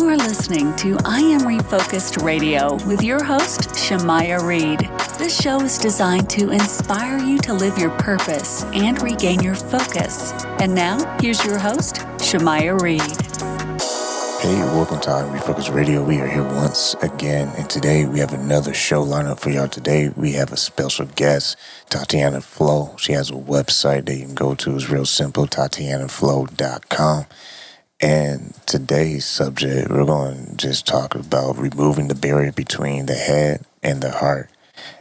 You are listening to I Am Refocused Radio with your host, Shamaya Reed. This show is designed to inspire you to live your purpose and regain your focus. And now, here's your host, Shamaya Reed. Hey, welcome to I Am Refocused Radio. We are here once again, and today we have another show lineup for y'all. Today we have a special guest, Tatiana Flow. She has a website that you can go to. It's real simple, tatianaflow.com. And today's subject, we're going to just talk about removing the barrier between the head and the heart.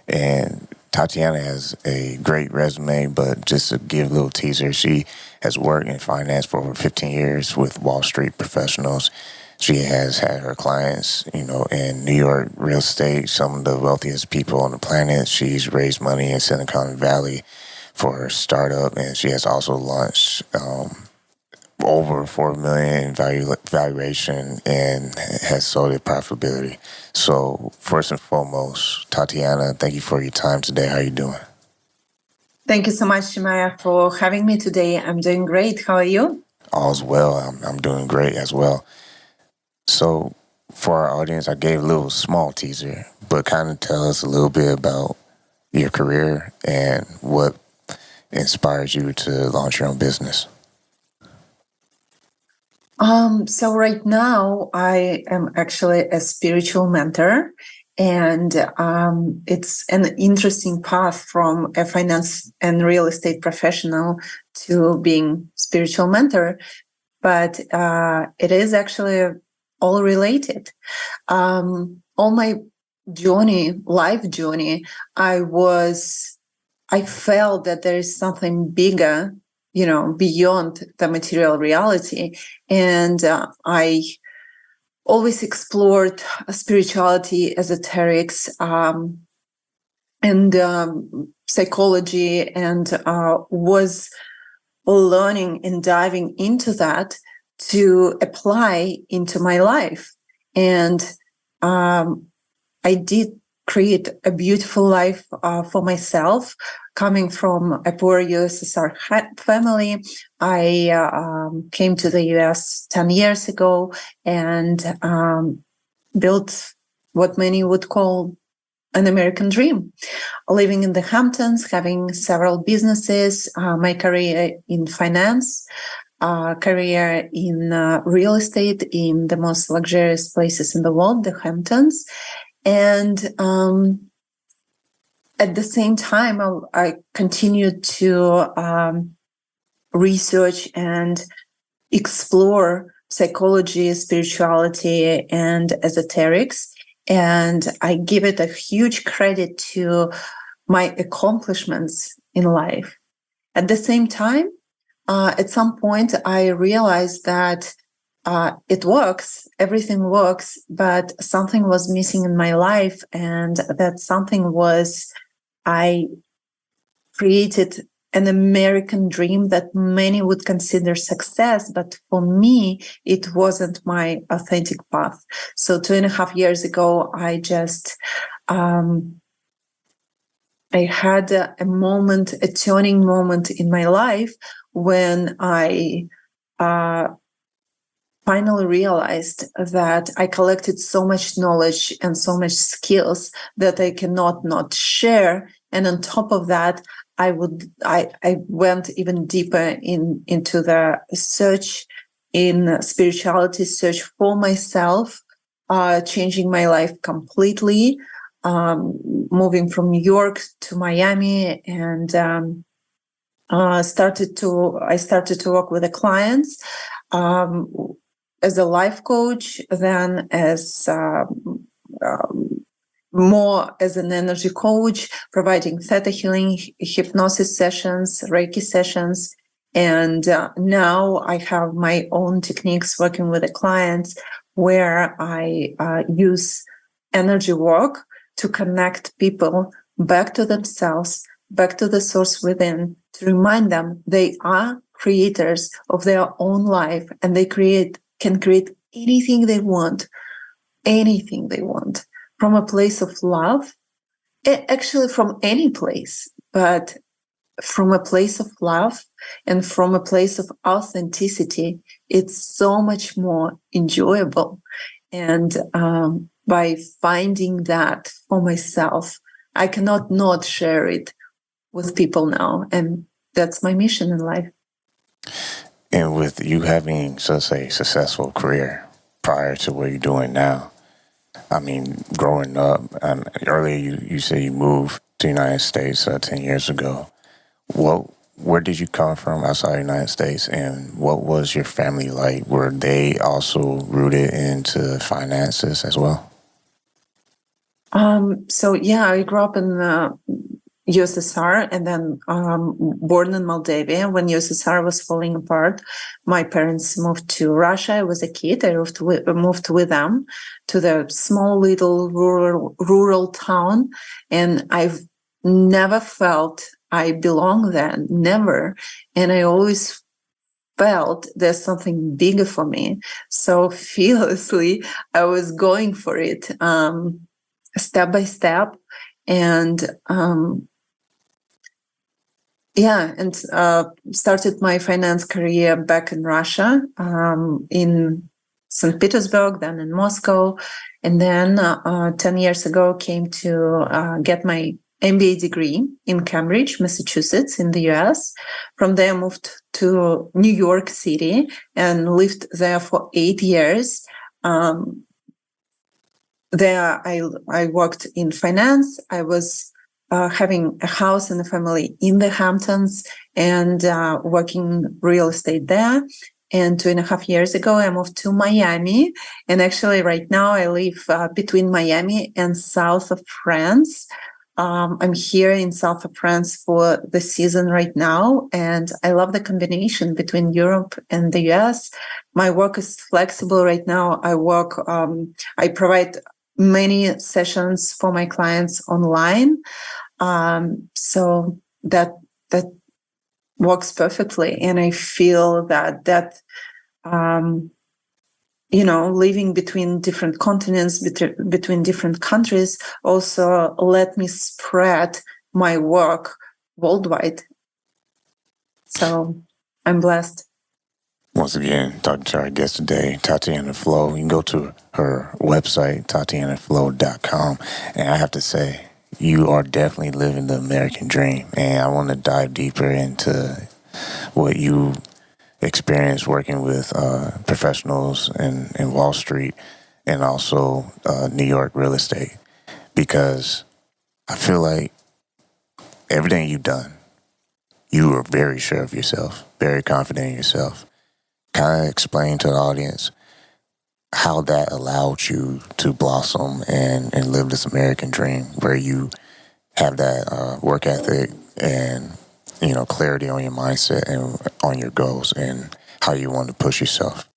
And Tatiana has a great resume, but just to give a little teaser, she has worked in finance for over 15 years with Wall Street professionals. She has had her clients, in New York real estate, some of the wealthiest people on the planet. She's raised money in Silicon Valley for her startup, and she has also launched over $4 million valuation and has sold at profitability. So first and foremost, Tatiana, thank you for your time today. How are you doing? Thank you so much, Shemaya, for having me today. I'm doing great. How are you? All's well. I'm doing great as well. So for our audience, I gave a little small teaser, but kind of tell us a little bit about your career and what inspires you to launch your own business. So right now I am actually a spiritual mentor, and it's an interesting path from a finance and real estate professional to being spiritual mentor, but it is actually all related. All my life journey, I felt that there is something bigger, beyond the material reality. And I always explored spirituality, esoterics, and psychology, and was learning and diving into that to apply into my life. And I did create a beautiful life for myself. Coming from a poor USSR family, I came to the US 10 years ago and built what many would call an American dream. Living in the Hamptons, having several businesses, my career in finance, career in real estate in the most luxurious places in the world, the Hamptons. And at the same time, I continued to research and explore psychology, spirituality, and esoterics. And I give it a huge credit to my accomplishments in life. At the same time, at some point, I realized that it works, everything works, but something was missing in my life. And that something was, I created an American dream that many would consider success, but for me, it wasn't my authentic path. So 2.5 years ago, I just, I had a turning moment in my life when I finally realized that I collected so much knowledge and so much skills that I cannot not share. And on top of that, I went even deeper into the search in spirituality, search for myself, changing my life completely, moving from New York to Miami, and I started to work with the clients as a life coach, then as more as an energy coach, providing theta healing, hypnosis sessions, Reiki sessions. And now I have my own techniques working with the clients where I use energy work to connect people back to themselves, back to the source within, to remind them they are creators of their own life, and they can create anything they want from a place of love, actually from any place, but from a place of love and from a place of authenticity, it's so much more enjoyable. And by finding that for myself, I cannot not share it with people now. And that's my mission in life. And with you having such a successful career prior to what you're doing now, I mean, growing up, earlier you said you moved to the United States 10 years ago. Where did you come from outside the United States, and what was your family like? Were they also rooted into finances as well? So yeah, I grew up in USSR and then born in Moldavia. When USSR was falling apart, my parents moved to Russia. I was a kid. I moved with them to the small little rural town, and I've never felt I belong there, never. And I always felt there's something bigger for me. So fearlessly, I was going for it, step by step. And started my finance career back in Russia, in St. Petersburg, then in Moscow. And then 10 years ago, came to get my MBA degree in Cambridge, Massachusetts, in the US. From there, I moved to New York City and lived there for 8 years. There, I worked in finance. I was having a house and a family in the Hamptons and working real estate there. And 2.5 years ago, I moved to Miami. And actually, right now, I live between Miami and south of France. I'm here in south of France for the season right now, and I love the combination between Europe and the US. My work is flexible right now. I provide many sessions for my clients online. So that works perfectly. And I feel that living between different continents, between different countries, also let me spread my work worldwide. So I'm blessed. Once again, talking to our guest today, Tatiana Flow. You can go to her website, tatianaflow.com. And I have to say, you are definitely living the American dream. And I want to dive deeper into what you experienced working with professionals in Wall Street and also New York real estate. Because I feel like everything you've done, you are very sure of yourself, very confident in yourself. Kind of explain to the audience how that allowed you to blossom and live this American dream where you have that work ethic and, clarity on your mindset and on your goals and how you want to push yourself.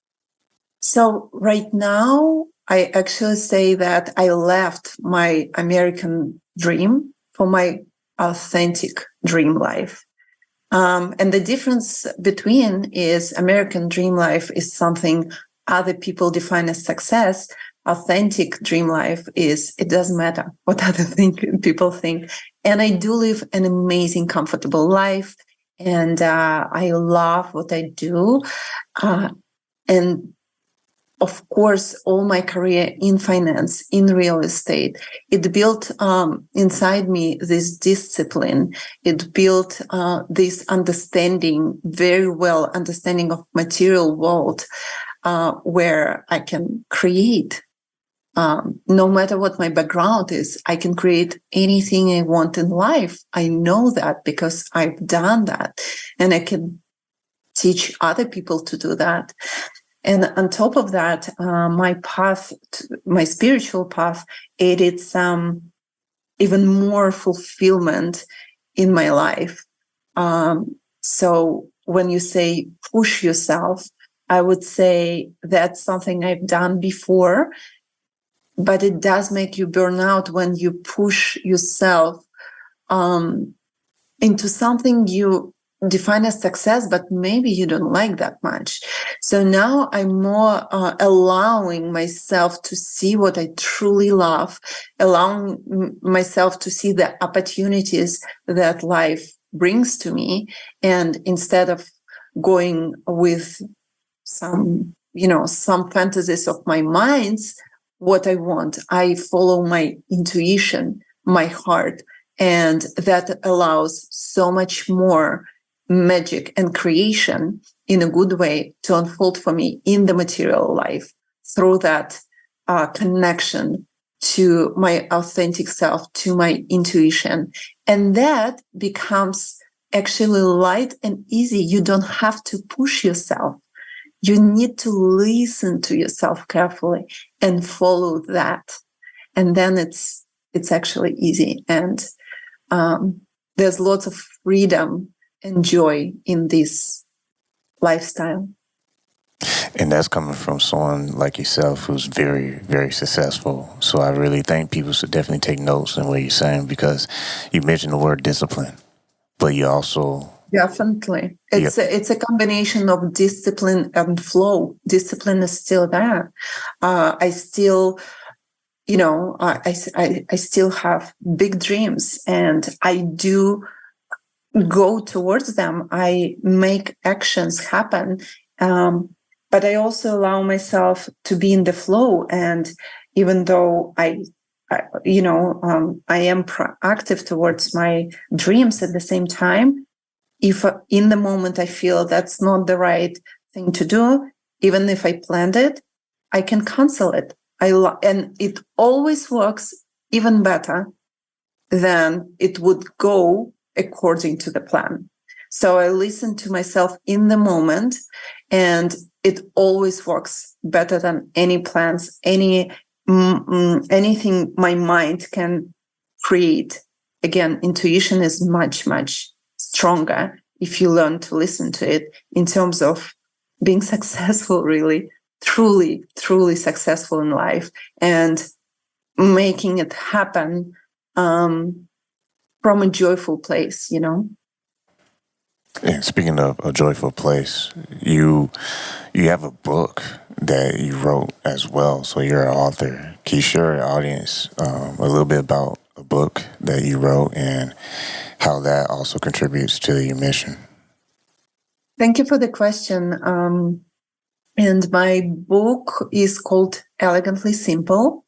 So right now, I actually say that I left my American dream for my authentic dream life. And the difference between is American dream life is something other people define as success. Authentic dream life is, it doesn't matter what other people think. And I do live an amazing, comfortable life. And I love what I do. And of course, all my career in finance, in real estate, it built inside me this discipline. It built this understanding, very well understanding of material world, where I can create. No matter what my background is, I can create anything I want in life. I know that because I've done that, and I can teach other people to do that. And on top of that, my path, my spiritual path, added some even more fulfillment in my life. So when you say push yourself, I would say that's something I've done before, but it does make you burn out when you push yourself into something you define as success, but maybe you don't like that much. So now I'm more allowing myself to see what I truly love, allowing myself to see the opportunities that life brings to me. And instead of going with some fantasies of my mind's, what I want, I follow my intuition, my heart, and that allows so much more magic and creation in a good way to unfold for me in the material life through that connection to my authentic self, to my intuition. And that becomes actually light and easy. You don't have to push yourself. You need to listen to yourself carefully and follow that. And then it's actually easy. And there's lots of freedom and joy in this lifestyle. And that's coming from someone like yourself who's very, very successful. So I really think people should definitely take notes on what you're saying, because you mentioned the word discipline, but you also... Definitely. It's a combination of discipline and flow. Discipline is still there. I still, I still have big dreams, and I do go towards them. I make actions happen. But I also allow myself to be in the flow. And even though I am proactive towards my dreams, at the same time, if in the moment I feel that's not the right thing to do, even if I planned it, I can cancel it. And it always works even better than it would go according to the plan. So I listen to myself in the moment, and it always works better than any plans, anything my mind can create. Again, intuition is much, much stronger if you learn to listen to it in terms of being successful, really, truly, truly successful in life, and making it happen from a joyful place, And speaking of a joyful place, you have a book that you wrote as well. So you're an author. Can you share our audience a little bit about a book that you wrote and how that also contributes to your mission? Thank you for the question. And my book is called Elegantly Simple,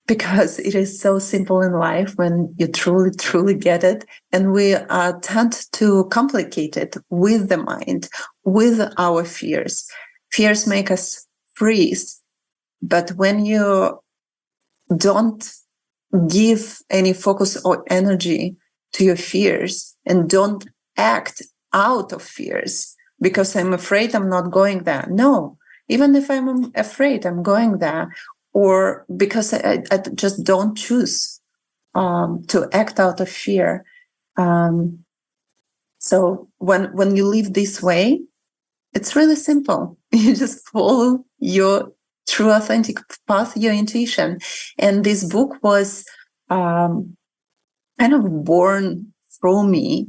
because it is so simple in life when you truly, truly get it. And we tend to complicate it with the mind, with our fears. Fears make us freeze. But when you don't give any focus or energy to your fears and don't act out of fears, because I'm afraid I'm not going there. No, even if I'm afraid, I'm going there. Or because I just don't choose to act out of fear. So when you live this way, it's really simple. You just follow your true authentic path, your intuition. And this book was kind of born through me.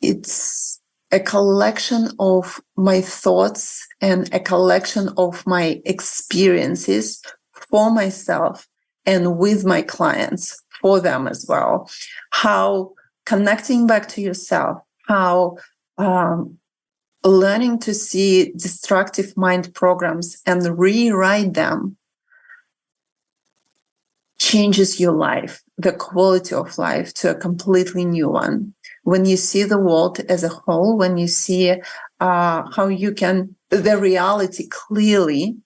It's a collection of my thoughts and a collection of my experiences for myself and with my clients, for them as well. How connecting back to yourself, how learning to see destructive mind programs and rewrite them changes your life, the quality of life, to a completely new one. When you see the world as a whole, when you see how you can, the reality clearly,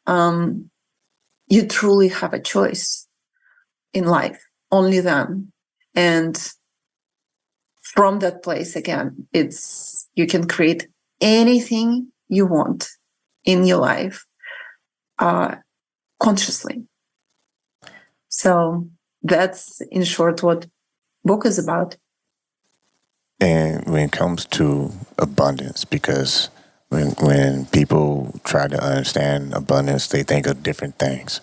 you truly have a choice in life, only then. And from that place, again, you can create anything you want in your life consciously. So that's, in short, what book is about. And when it comes to abundance, because when people try to understand abundance, they think of different things.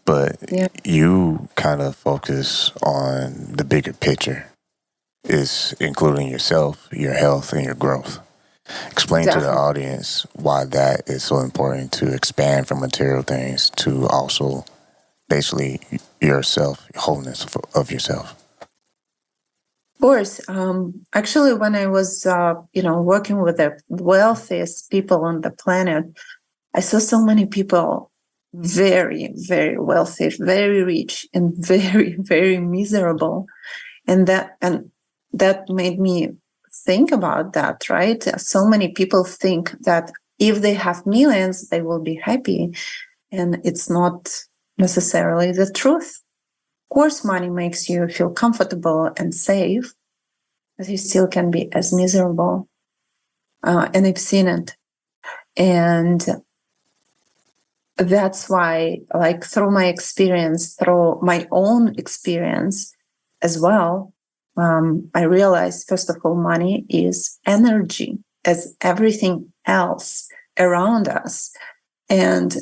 But you kind of focus on the bigger picture. It's including yourself, your health, and your growth. Explain to the audience why that is so important, to expand from material things to also basically yourself, wholeness of yourself. course. Actually, when I was, working with the wealthiest people on the planet, I saw so many people very, very wealthy, very rich, and very, very miserable, and that made me think about that. Right? So many people think that if they have millions, they will be happy, and it's not necessarily the truth. Of course, money makes you feel comfortable and safe, but you still can be as miserable. And I've seen it. And that's why, like, through my experience, through my own experience as well, I realized, first of all, money is energy, as everything else around us. And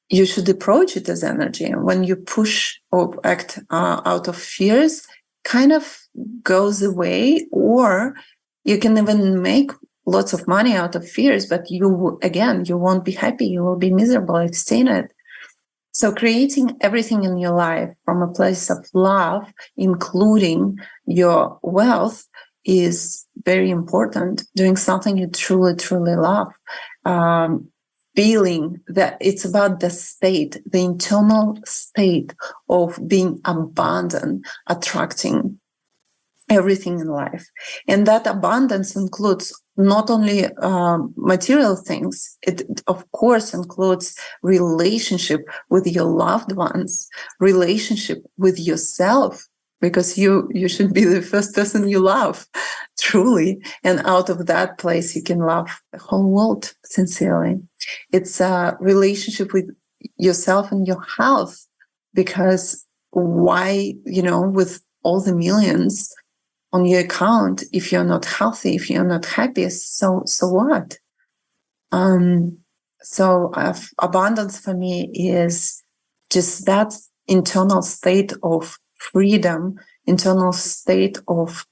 you should approach it as energy. And when you push or act out of fears, kind of goes away, or you can even make lots of money out of fears, but you won't be happy. You will be miserable. I've seen it. So creating everything in your life from a place of love, including your wealth, is very important. Doing something you truly, truly love. Feeling that it's about the state, the internal state of being abundant, attracting everything in life. And that abundance includes not only material things, it of course includes relationship with your loved ones, relationship with yourself, because you should be the first person you love, truly. And out of that place, you can love the whole world sincerely. It's a relationship with yourself and your health, because why, with all the millions on your account, if you're not healthy, if you're not happy, so what? So abundance for me is just that internal state of freedom, internal state of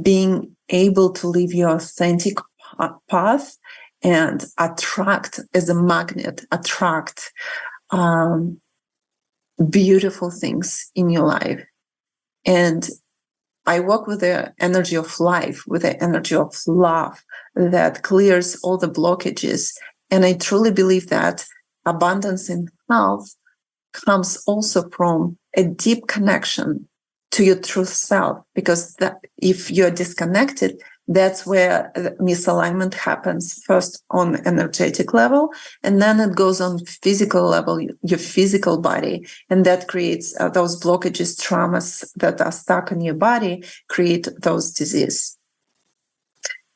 being able to live your authentic path and attract, as a magnet, beautiful things in your life. And I work with the energy of life, with the energy of love that clears all the blockages. And I truly believe that abundance in health comes also from a deep connection to your true self, because if you're disconnected, that's where misalignment happens, first on energetic level, and then it goes on physical level, your physical body, and that creates those blockages, traumas that are stuck in your body, create those diseases.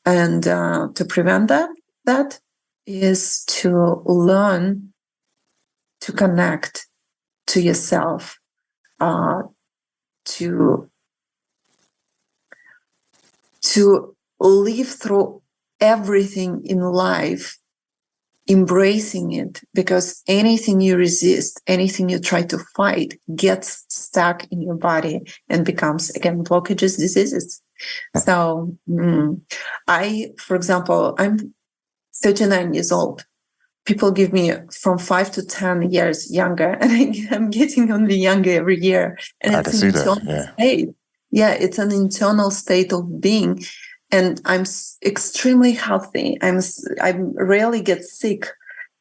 And to prevent that is to learn to connect to yourself, to live through everything in life, embracing it, because anything you resist, anything you try to fight, gets stuck in your body and becomes, again, blockages, diseases. So for example, I'm 39 years old. People give me from 5 to 10 years younger, and I'm getting only younger every year. And I can see that. State. Yeah, it's an internal state of being. And I'm extremely healthy. I rarely get sick.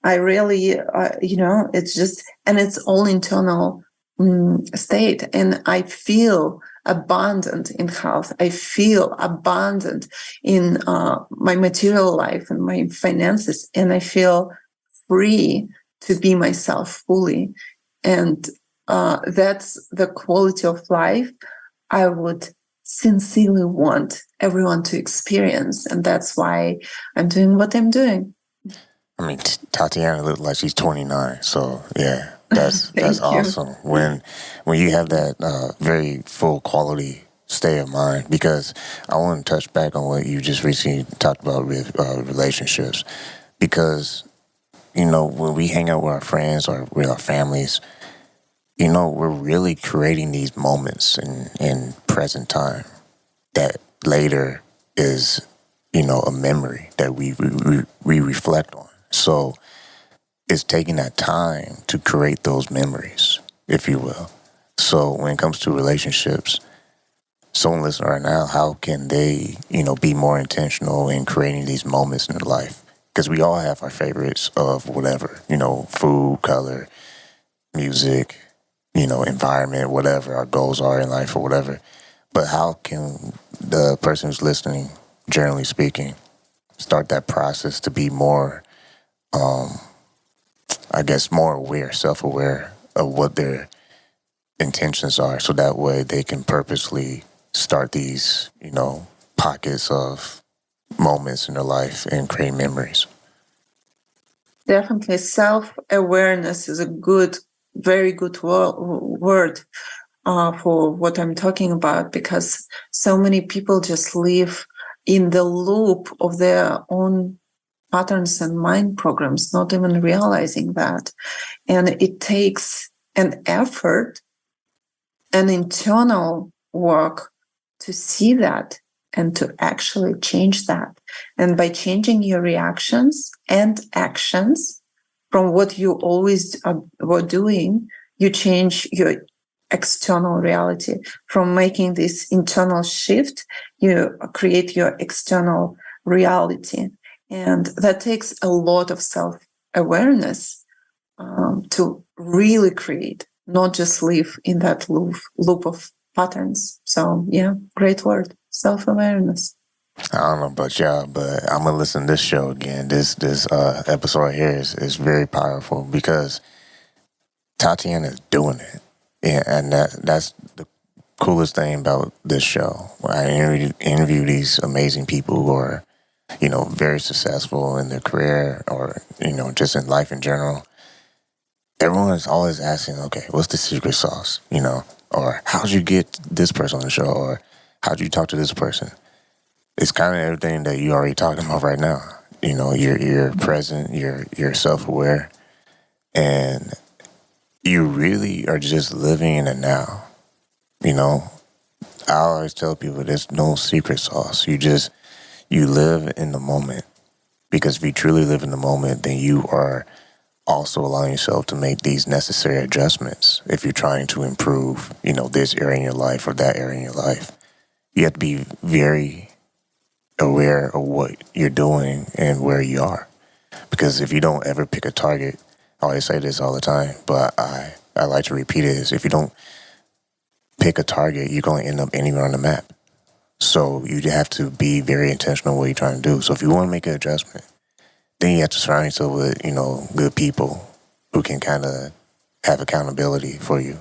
I rarely, it's just, and it's all internal state. And I feel abundant in health. I feel abundant in my material life and my finances. And I feel free to be myself fully. And that's the quality of life I would sincerely want everyone to experience. And that's why I'm doing what I'm doing. I mean, Tatiana looked like she's 29. So yeah, that's awesome. When you have that very full quality state of mind, because I want to touch back on what you just recently talked about with relationships, because when we hang out with our friends or with our families, we're really creating these moments in present time that later is, a memory that we reflect on. So it's taking that time to create those memories, if you will. So when it comes to relationships, someone listening right now, how can they, be more intentional in creating these moments in their life? Because we all have our favorites of whatever, food, color, music, environment, whatever our goals are in life or whatever. But how can the person who's listening, generally speaking, start that process to be more, more aware, self-aware of what their intentions are, so that way they can purposely start these, pockets of moments in their life and create memories? Definitely, self-awareness is a very good word for what I'm talking about, because so many people just live in the loop of their own patterns and mind programs, not even realizing that. And it takes an effort, an internal work to see that and to actually change that. And by changing your reactions and actions from what you always were doing, you change your external reality. From making this internal shift, you create your external reality. And that takes a lot of self-awareness to really create, not just live in that loop of patterns. So yeah, great word, self-awareness. I don't know about y'all, but I'm gonna listen to this show again. This episode right here is very powerful because Tatiana is doing it, and that's the coolest thing about this show. I interview these amazing people who are, very successful in their career or just in life in general. Everyone's always asking, okay, what's the secret sauce? Or how'd you get this person on the show? Or how'd you talk to this person? It's kind of everything that you already talking about right now. You're present, you're self-aware, and you really are just living in the now. I always tell people there's no secret sauce. You live in the moment, because if you truly live in the moment, then you are also allowing yourself to make these necessary adjustments. If you're trying to improve, this area in your life or that area in your life, you have to be very aware of what you're doing and where you are. Because if you don't ever pick a target, I always say this all the time, but I like to repeat it, is if you don't pick a target, you're going to end up anywhere on the map. So you have to be very intentional what you're trying to do. So if you want to make an adjustment, then you have to surround yourself with, good people who can kind of have accountability for you.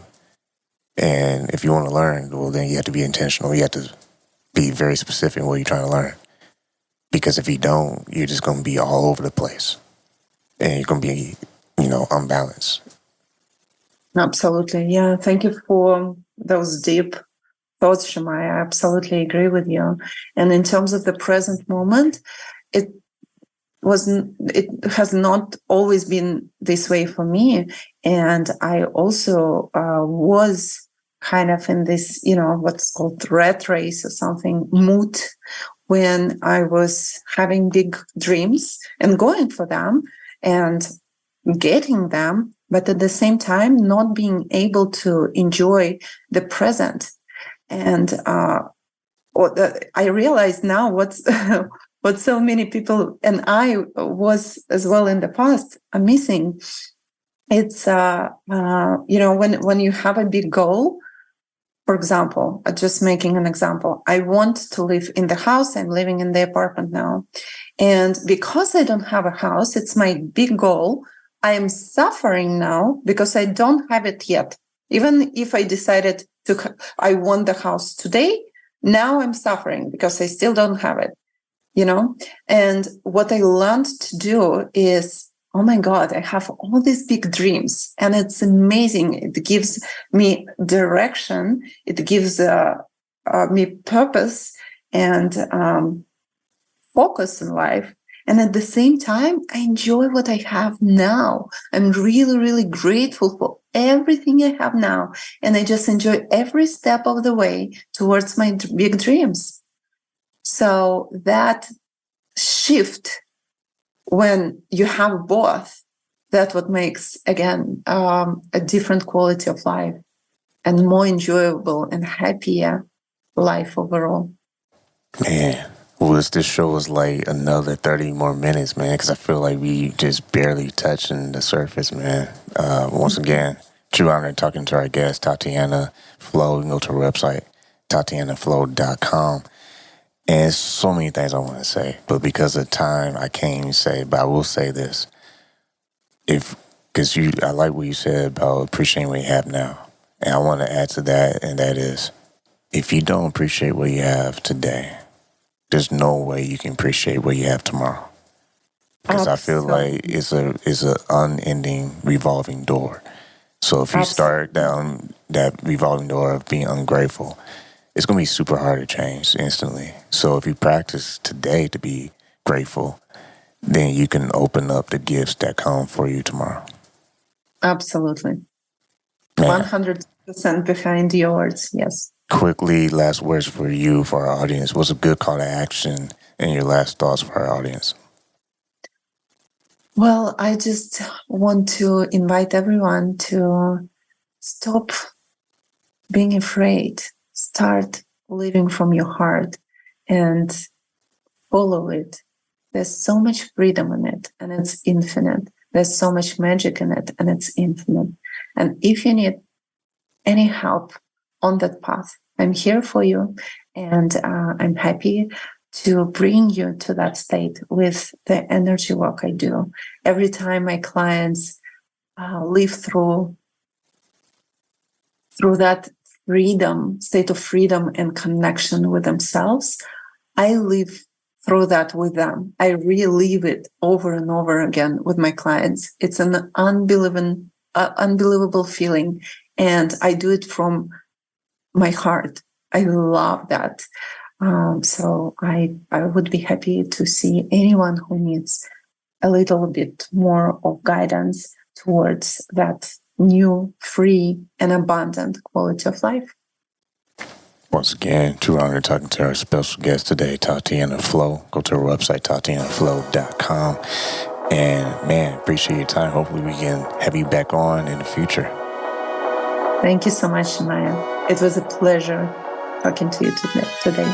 And if you want to learn, well, then you have to be intentional. You have to be very specific in what you're trying to learn. Because if you don't, you're just going to be all over the place. And you're going to be, unbalanced. Absolutely. Yeah. Thank you for those deep thoughts, Shemai. I absolutely agree with you. And in terms of the present moment, it has not always been this way for me. And I also was kind of in this, what's called rat race or something, mood, when I was having big dreams and going for them and getting them, but at the same time, not being able to enjoy the present. And I realize now what's what so many people, and I was as well in the past, are missing. It's when you have a big goal. For example, just making an example, I want to live in the house. I'm living in the apartment now, and because I don't have a house, it's my big goal. I am suffering now because I don't have it yet. Even if I decided I want the house today, now I'm suffering because I still don't have it, And what I learned to do is, oh my God, I have all these big dreams and it's amazing. It gives me direction. It gives me purpose and focus in life. And at the same time, I enjoy what I have now. I'm really, really grateful for everything I have now. And I just enjoy every step of the way towards my big dreams. So that shift, when you have both, that's what makes, again, a different quality of life. and more enjoyable and happier life overall. Man, this show was like another 30 more minutes, man, because I feel like we just barely touching the surface, man. Once again, true honor talking to our guest, Tatiana Flow. You can go to her website, tatianaflow.com. And there's so many things I want to say, but because of time, I can't even say, but I will say this. Because I like what you said about appreciating what you have now. And I want to add to that, and that is, if you don't appreciate what you have today, there's no way you can appreciate what you have tomorrow. Because I feel like it's a unending revolving door. So if you start down that revolving door of being ungrateful, it's going to be super hard to change instantly. So if you practice today to be grateful, then you can open up the gifts that come for you tomorrow. Absolutely. Man. 100% behind your words, yes. Quickly, last words for you, for our audience. What's a good call to action and your last thoughts for our audience? Well, I just want to invite everyone to stop being afraid. Start living from your heart and follow it. There's so much freedom in it, and it's infinite. There's so much magic in it, and it's infinite. And if you need any help on that path, I'm here for you, and I'm happy to bring you to that state with the energy work I do. Every time my clients live through that freedom, state of freedom and connection with themselves, I live through that with them. I relive it over and over again with my clients. It's an unbelievable feeling, and I do it from my heart. I love that. So I would be happy to see anyone who needs a little bit more of guidance towards that new, free, and abundant quality of life. Once again, true honor talking to our special guest today, Tatiana Flow. Go to her website, tatianaflow.com. And man, appreciate your time. Hopefully we can have you back on in the future. Thank you so much, Maya. It was a pleasure talking to you today.